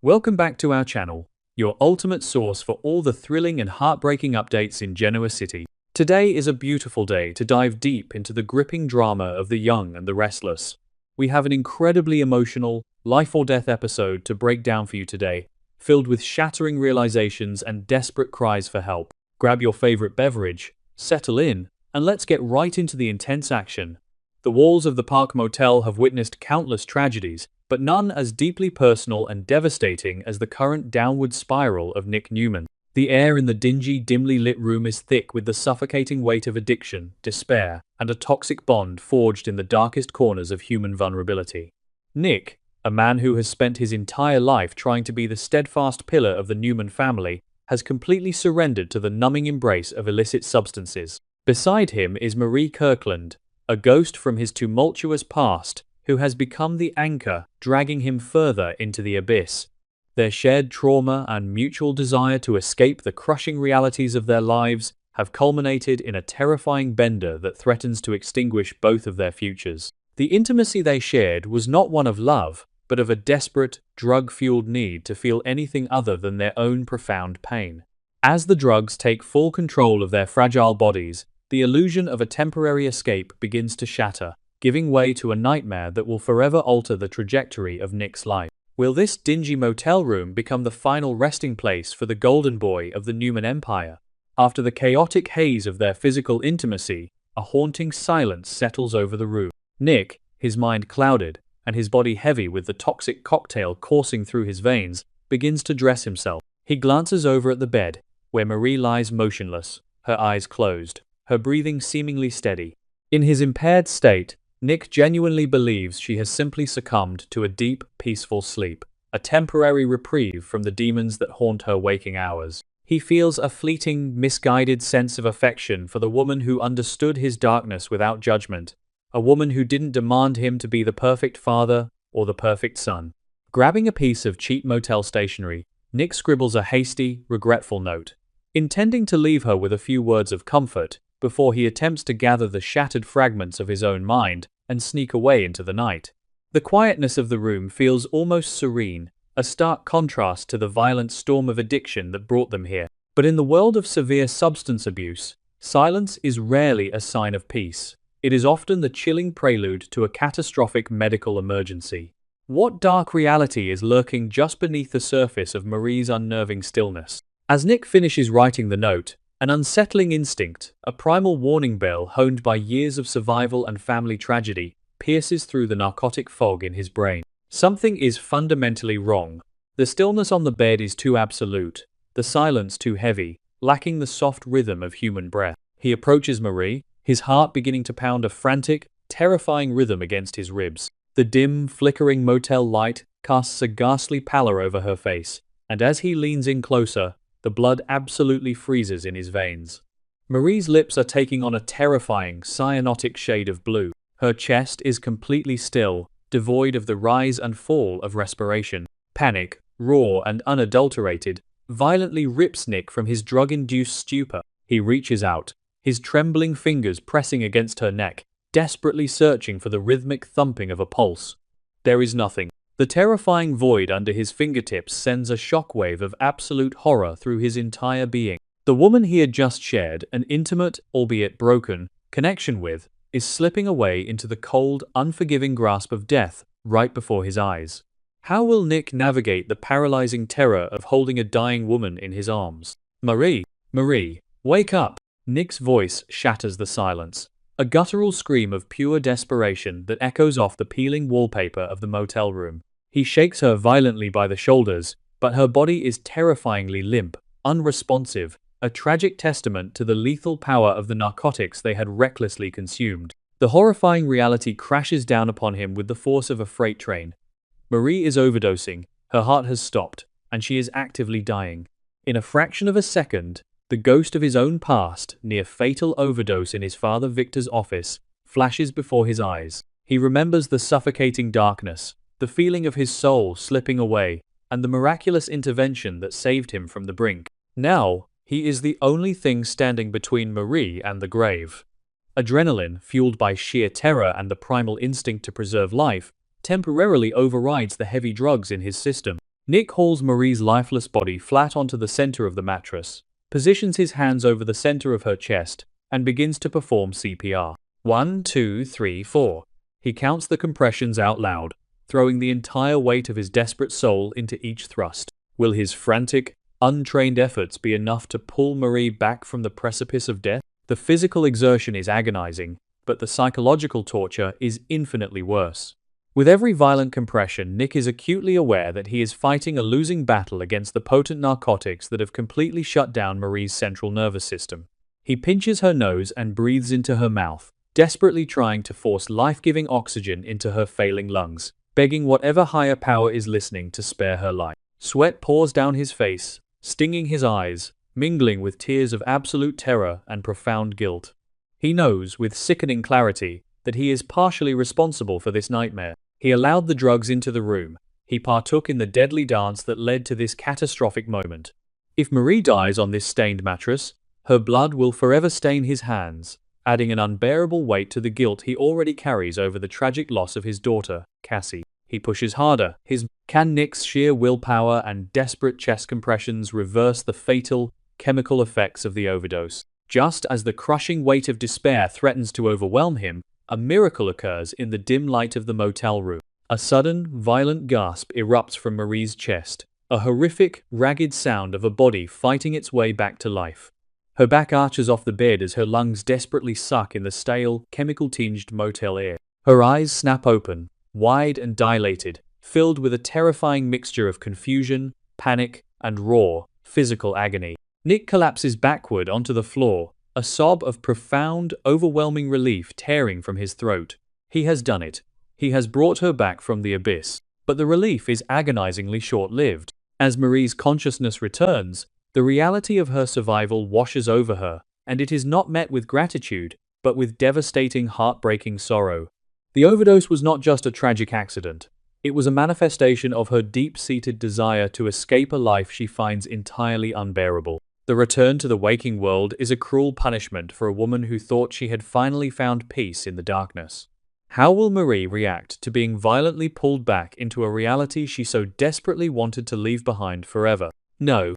Welcome back to our channel, your ultimate source for all the thrilling and heartbreaking updates in Genoa City. Today is a beautiful day to dive deep into the gripping drama of the young and the restless. We have an incredibly emotional, life-or-death episode to break down for you today, filled with shattering realizations and desperate cries for help. Grab your favorite beverage, settle in, and let's get right into the intense action. The walls of the Park Motel have witnessed countless tragedies, but none as deeply personal and devastating as the current downward spiral of Nick Newman. The air in the dingy, dimly lit room is thick with the suffocating weight of addiction, despair, and a toxic bond forged in the darkest corners of human vulnerability. Nick, a man who has spent his entire life trying to be the steadfast pillar of the Newman family, has completely surrendered to the numbing embrace of illicit substances. Beside him is Marie Kirkland, a ghost from his tumultuous past, who has become the anchor, dragging him further into the abyss. Their shared trauma and mutual desire to escape the crushing realities of their lives have culminated in a terrifying bender that threatens to extinguish both of their futures. The intimacy they shared was not one of love, but of a desperate, drug-fueled need to feel anything other than their own profound pain. As the drugs take full control of their fragile bodies, the illusion of a temporary escape begins to shatter, giving way to a nightmare that will forever alter the trajectory of Nick's life. Will this dingy motel room become the final resting place for the golden boy of the Newman Empire? After the chaotic haze of their physical intimacy, a haunting silence settles over the room. Nick, his mind clouded, and his body heavy with the toxic cocktail coursing through his veins, begins to dress himself. He glances over at the bed, where Marie lies motionless, her eyes closed, her breathing seemingly steady. In his impaired state, Nick genuinely believes she has simply succumbed to a deep, peaceful sleep, a temporary reprieve from the demons that haunt her waking hours. He feels a fleeting, misguided sense of affection for the woman who understood his darkness without judgment, a woman who didn't demand him to be the perfect father or the perfect son. Grabbing a piece of cheap motel stationery, Nick scribbles a hasty, regretful note, intending to leave her with a few words of comfort, before he attempts to gather the shattered fragments of his own mind and sneak away into the night. The quietness of the room feels almost serene, a stark contrast to the violent storm of addiction that brought them here. But in the world of severe substance abuse, silence is rarely a sign of peace. It is often the chilling prelude to a catastrophic medical emergency. What dark reality is lurking just beneath the surface of Marie's unnerving stillness? As Nick finishes writing the note, an unsettling instinct, a primal warning bell honed by years of survival and family tragedy, pierces through the narcotic fog in his brain. Something is fundamentally wrong. The stillness on the bed is too absolute, the silence too heavy, lacking the soft rhythm of human breath. He approaches Marie, his heart beginning to pound a frantic, terrifying rhythm against his ribs. The dim, flickering motel light casts a ghastly pallor over her face, and as he leans in closer, the blood absolutely freezes in his veins. Marie's lips are taking on a terrifying, cyanotic shade of blue. Her chest is completely still, devoid of the rise and fall of respiration. Panic, raw and unadulterated, violently rips Nick from his drug-induced stupor. He reaches out, his trembling fingers pressing against her neck, desperately searching for the rhythmic thumping of a pulse. There is nothing. The terrifying void under his fingertips sends a shockwave of absolute horror through his entire being. The woman he had just shared an intimate, albeit broken, connection with is slipping away into the cold, unforgiving grasp of death right before his eyes. How will Nick navigate the paralyzing terror of holding a dying woman in his arms? Marie, wake up! Nick's voice shatters the silence. A guttural scream of pure desperation that echoes off the peeling wallpaper of the motel room. He shakes her violently by the shoulders, but her body is terrifyingly limp, unresponsive, a tragic testament to the lethal power of the narcotics they had recklessly consumed. The horrifying reality crashes down upon him with the force of a freight train. Marie is overdosing, her heart has stopped, and she is actively dying. In a fraction of a second, the ghost of his own past, near fatal overdose in his father Victor's office, flashes before his eyes. He remembers the suffocating darkness, the feeling of his soul slipping away, and the miraculous intervention that saved him from the brink. Now, He is the only thing standing between Marie and the grave. Adrenaline, fueled by sheer terror and the primal instinct to preserve life, temporarily overrides the heavy drugs in his system. Nick hauls Marie's lifeless body flat onto the center of the mattress, positions his hands over the center of her chest, and begins to perform CPR. 1, 2, 3, 4. He counts the compressions out loud, throwing the entire weight of his desperate soul into each thrust. Will his frantic, untrained efforts be enough to pull Marie back from the precipice of death? The physical exertion is agonizing, but the psychological torture is infinitely worse. With every violent compression, Nick is acutely aware that he is fighting a losing battle against the potent narcotics that have completely shut down Marie's central nervous system. He pinches her nose and breathes into her mouth, desperately trying to force life-giving oxygen into her failing lungs, begging whatever higher power is listening to spare her life. Sweat pours down his face, stinging his eyes, mingling with tears of absolute terror and profound guilt. He knows, with sickening clarity, that he is partially responsible for this nightmare. He allowed the drugs into the room. He partook in the deadly dance that led to this catastrophic moment. If Marie dies on this stained mattress, her blood will forever stain his hands, adding an unbearable weight to the guilt he already carries over the tragic loss of his daughter, Cassie. He pushes harder. Can Nick's sheer willpower and desperate chest compressions reverse the fatal, chemical effects of the overdose? Just as the crushing weight of despair threatens to overwhelm him, a miracle occurs in the dim light of the motel room. A sudden, violent gasp erupts from Marie's chest, a horrific, ragged sound of a body fighting its way back to life. Her back arches off the bed as her lungs desperately suck in the stale, chemical-tinged motel air. Her eyes snap open, wide and dilated, filled with a terrifying mixture of confusion, panic, and raw, physical agony. Nick collapses backward onto the floor, a sob of profound, overwhelming relief tearing from his throat. He has done it. He has brought her back from the abyss. But the relief is agonizingly short-lived. As Marie's consciousness returns, the reality of her survival washes over her, and it is not met with gratitude, but with devastating, heartbreaking sorrow. The overdose was not just a tragic accident. It was a manifestation of her deep-seated desire to escape a life she finds entirely unbearable. The return to the waking world is a cruel punishment for a woman who thought she had finally found peace in the darkness. How will Marie react to being violently pulled back into a reality she so desperately wanted to leave behind forever? No.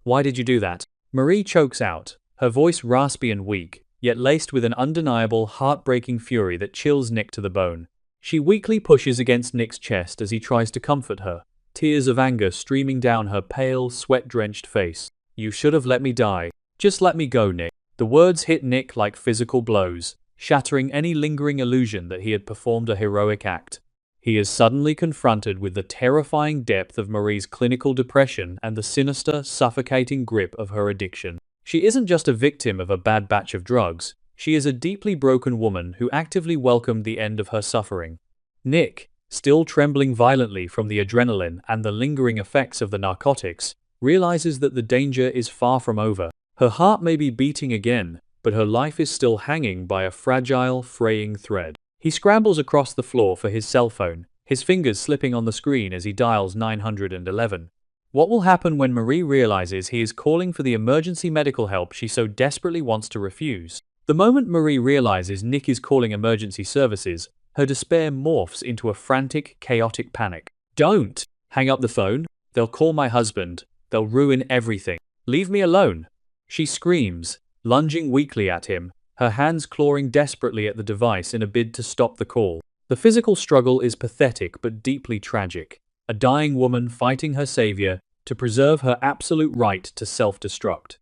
Why did you do that? Marie chokes out, her voice raspy and weak, yet laced with an undeniable, heartbreaking fury that chills Nick to the bone. She weakly pushes against Nick's chest as he tries to comfort her, tears of anger streaming down her pale, sweat-drenched face. You should have let me die. Just let me go, Nick. The words hit Nick like physical blows, shattering any lingering illusion that he had performed a heroic act. He is suddenly confronted with the terrifying depth of Marie's clinical depression and the sinister, suffocating grip of her addiction. She isn't just a victim of a bad batch of drugs. She is a deeply broken woman who actively welcomed the end of her suffering. Nick, still trembling violently from the adrenaline and the lingering effects of the narcotics, realizes that the danger is far from over. Her heart may be beating again, but her life is still hanging by a fragile, fraying thread. He scrambles across the floor for his cell phone, his fingers slipping on the screen as he dials 911. What will happen when Marie realizes he is calling for the emergency medical help she so desperately wants to refuse? The moment Marie realizes Nick is calling emergency services, her despair morphs into a frantic, chaotic panic. Don't! Hang up the phone. They'll call my husband. They'll ruin everything. Leave me alone. She screams, lunging weakly at him, her hands clawing desperately at the device in a bid to stop the call. The physical struggle is pathetic but deeply tragic. A dying woman fighting her savior to preserve her absolute right to self-destruct.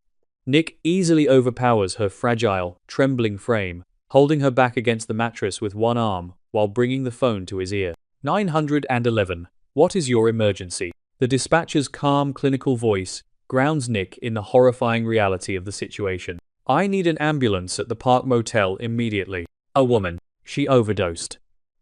Nick easily overpowers her fragile, trembling frame, holding her back against the mattress with one arm while bringing the phone to his ear. 911. What is your emergency? The dispatcher's calm, clinical voice grounds Nick in the horrifying reality of the situation. I need an ambulance at the Park Motel immediately. A woman. She overdosed.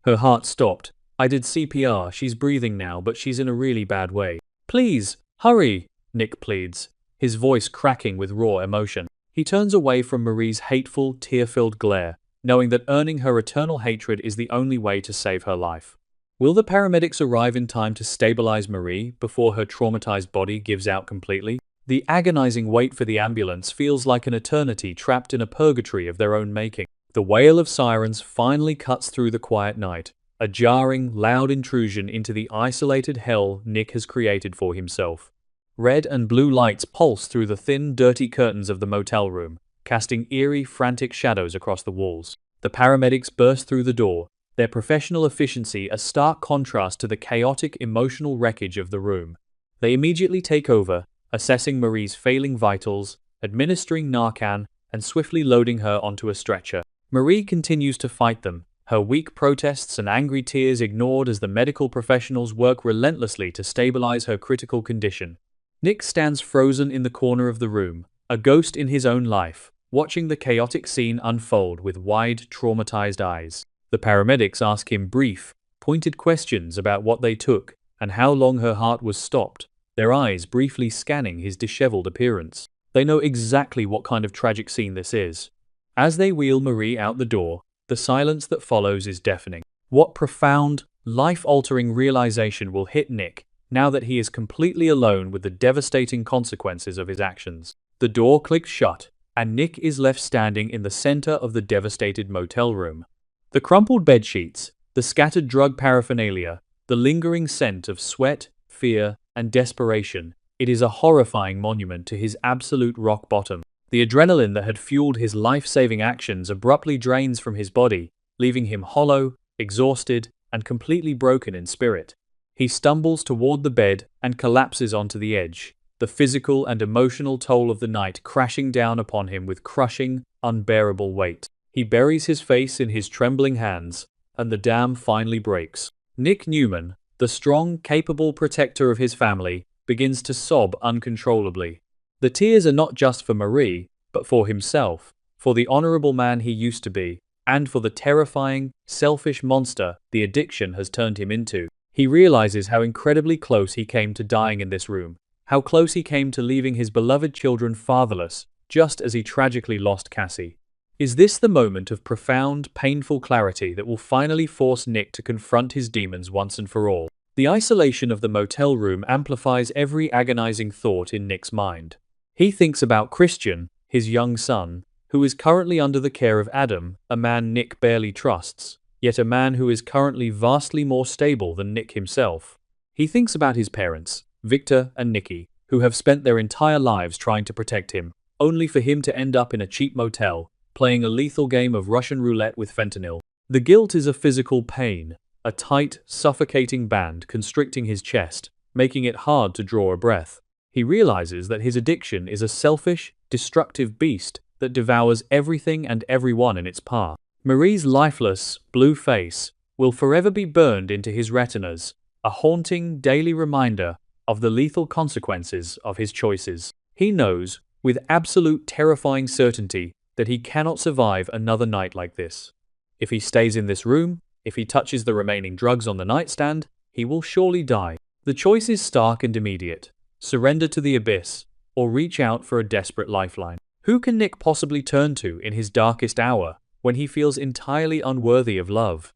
Her heart stopped. I did CPR. She's breathing now, but she's in a really bad way. Please, hurry, Nick pleads, his voice cracking with raw emotion. He turns away from Marie's hateful, tear-filled glare, knowing that earning her eternal hatred is the only way to save her life. Will the paramedics arrive in time to stabilize Marie before her traumatized body gives out completely? The agonizing wait for the ambulance feels like an eternity trapped in a purgatory of their own making. The wail of sirens finally cuts through the quiet night, a jarring, loud intrusion into the isolated hell Nick has created for himself. Red and blue lights pulse through the thin, dirty curtains of the motel room, casting eerie, frantic shadows across the walls. The paramedics burst through the door, their professional efficiency a stark contrast to the chaotic, emotional wreckage of the room. They immediately take over, assessing Marie's failing vitals, administering Narcan, and swiftly loading her onto a stretcher. Marie continues to fight them, her weak protests and angry tears ignored as the medical professionals work relentlessly to stabilize her critical condition. Nick stands frozen in the corner of the room, a ghost in his own life, watching the chaotic scene unfold with wide, traumatized eyes. The paramedics ask him brief, pointed questions about what they took and how long her heart was stopped, their eyes briefly scanning his disheveled appearance. They know exactly what kind of tragic scene this is. As they wheel Marie out the door, the silence that follows is deafening. What profound, life-altering realization will hit Nick now that he is completely alone with the devastating consequences of his actions? The door clicks shut, and Nick is left standing in the center of the devastated motel room. The crumpled bedsheets, the scattered drug paraphernalia, the lingering scent of sweat, fear, and desperation. It is a horrifying monument to his absolute rock bottom. The adrenaline that had fueled his life-saving actions abruptly drains from his body, leaving him hollow, exhausted, and completely broken in spirit. He stumbles toward the bed and collapses onto the edge, the physical and emotional toll of the night crashing down upon him with crushing, unbearable weight. He buries his face in his trembling hands, and the dam finally breaks. Nick Newman, the strong, capable protector of his family, begins to sob uncontrollably. The tears are not just for Marie, but for himself, for the honorable man he used to be, and for the terrifying, selfish monster the addiction has turned him into. He realizes how incredibly close he came to dying in this room, how close he came to leaving his beloved children fatherless, just as he tragically lost Cassie. Is this the moment of profound, painful clarity that will finally force Nick to confront his demons once and for all? The isolation of the motel room amplifies every agonizing thought in Nick's mind. He thinks about Christian, his young son, who is currently under the care of Adam, a man Nick barely trusts, yet a man who is currently vastly more stable than Nick himself. He thinks about his parents, Victor and Nikki, who have spent their entire lives trying to protect him, only for him to end up in a cheap motel, playing a lethal game of Russian roulette with fentanyl. The guilt is a physical pain, a tight, suffocating band constricting his chest, making it hard to draw a breath. He realizes that his addiction is a selfish, destructive beast that devours everything and everyone in its path. Marie's lifeless, blue face will forever be burned into his retinas, a haunting, daily reminder of the lethal consequences of his choices. He knows, with absolute terrifying certainty, that he cannot survive another night like this. If he stays in this room, if he touches the remaining drugs on the nightstand, he will surely die. The choice is stark and immediate: surrender to the abyss, or reach out for a desperate lifeline. Who can Nick possibly turn to in his darkest hour, when he feels entirely unworthy of love?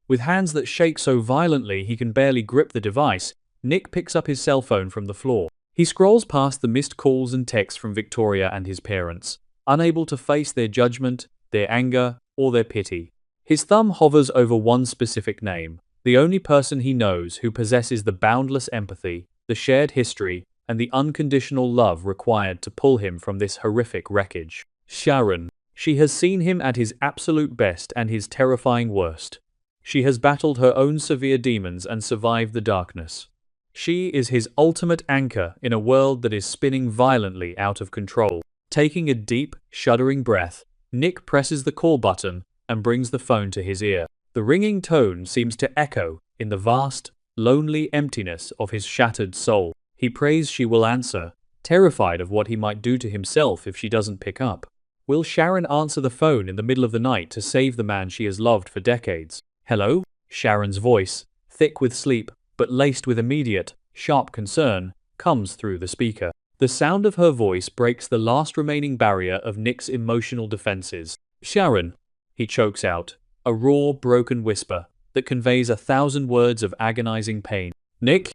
With hands that shake so violently he can barely grip the device, Nick picks up his cell phone from the floor. He scrolls past the missed calls and texts from Victoria and his parents, unable to face their judgment, their anger, or their pity. His thumb hovers over one specific name, the only person he knows who possesses the boundless empathy, the shared history, and the unconditional love required to pull him from this horrific wreckage. Sharon. She has seen him at his absolute best and his terrifying worst. She has battled her own severe demons and survived the darkness. She is his ultimate anchor in a world that is spinning violently out of control. Taking a deep, shuddering breath, Nick presses the call button and brings the phone to his ear. The ringing tone seems to echo in the vast, lonely emptiness of his shattered soul. He prays she will answer, terrified of what he might do to himself if she doesn't pick up. Will Sharon answer the phone in the middle of the night to save the man she has loved for decades? Hello? Sharon's voice, thick with sleep, but laced with immediate, sharp concern, comes through the speaker. The sound of her voice breaks the last remaining barrier of Nick's emotional defenses. Sharon, he chokes out, a raw, broken whisper that conveys 1,000 words of agonizing pain. Nick,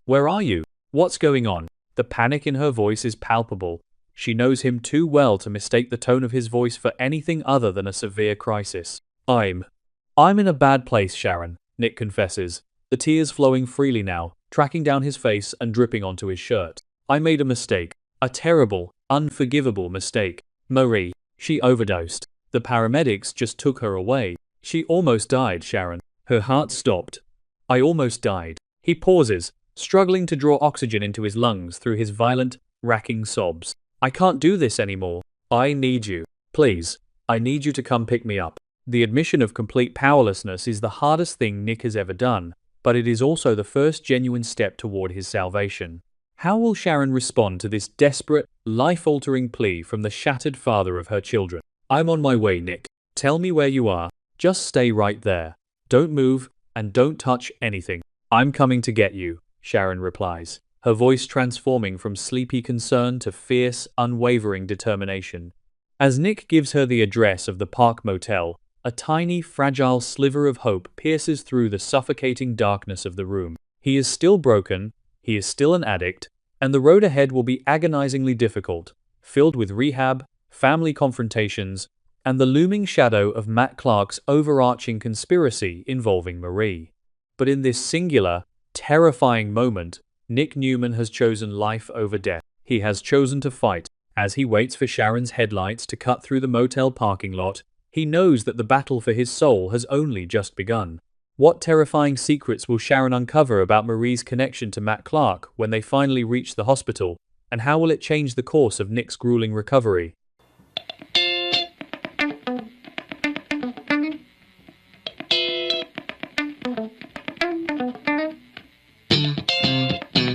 where are you? What's going on? The panic in her voice is palpable. She knows him too well to mistake the tone of his voice for anything other than a severe crisis. I'm in a bad place, Sharon, Nick confesses, the tears flowing freely now, tracking down his face and dripping onto his shirt. I made a mistake. A terrible, unforgivable mistake. Marie, she overdosed. The paramedics just took her away. She almost died, Sharon. Her heart stopped. I almost died. He pauses, struggling to draw oxygen into his lungs through his violent, racking sobs. I can't do this anymore. I need you. Please. I need you to come pick me up. The admission of complete powerlessness is the hardest thing Nick has ever done, but it is also the first genuine step toward his salvation. How will Sharon respond to this desperate, life-altering plea from the shattered father of her children? I'm on my way, Nick. Tell me where you are. Just stay right there. Don't move, and don't touch anything. I'm coming to get you, Sharon replies, her voice transforming from sleepy concern to fierce, unwavering determination. As Nick gives her the address of the Park Motel, a tiny, fragile sliver of hope pierces through the suffocating darkness of the room. He is still broken, he is still an addict, and the road ahead will be agonizingly difficult, filled with rehab, family confrontations, and the looming shadow of Matt Clark's overarching conspiracy involving Marie. But in this singular, terrifying moment, Nick Newman has chosen life over death. He has chosen to fight. As he waits for Sharon's headlights to cut through the motel parking lot, he knows that the battle for his soul has only just begun. What terrifying secrets will Sharon uncover about Marie's connection to Matt Clark when they finally reach the hospital, and how will it change the course of Nick's grueling recovery?